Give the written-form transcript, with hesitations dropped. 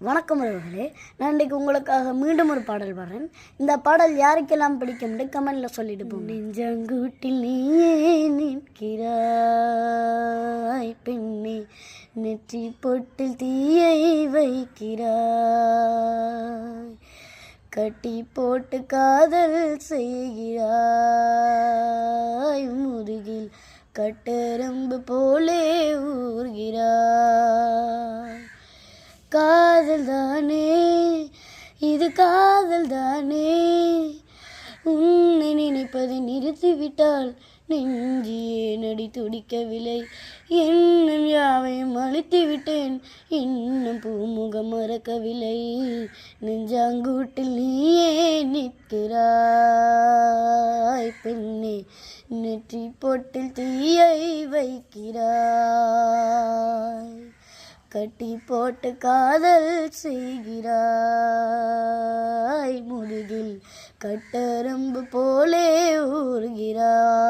வணக்கம் அவர்களே, நான் இன்றைக்கு உங்களுக்காக மீண்டும் ஒரு பாடல் பாடுறேன். இந்த பாடல் யாருக்கெல்லாம் பிடிக்கும்னு கமெண்டில் சொல்லிட்டு போங்க. நெஞ்சங்கூட்டில் நீயே நிற்கிறாய் பெண்ணே, நெற்றி பொட்டில் தீயை வைக்கிறாய், கட்டி போட்டு காதல் செய்கிறாய், முதுகில் கட்டெரும்பு போலே ஊர்கிறாய். காதல் தானே இது, காதல் தானே, உன்னை நினைப்பதை நிறுத்திவிட்டால் நெஞ்சியே நடி துடிக்கவில்லை, எண்ணம் யாவையும் அழித்து விட்டேன், இன்னும் பூமுகம் மறக்கவில்லை. நெஞ்சாங்கூட்டில் நீயே நிற்கிறாய் பெண்ணே, நெற்றி பொட்டில் தீயை வைக்கிறாய், கட்டி போட்டு காதல் செய்கிறாய், முதுகில் கட்டெரும்பு போலே ஊர்கிறாய்.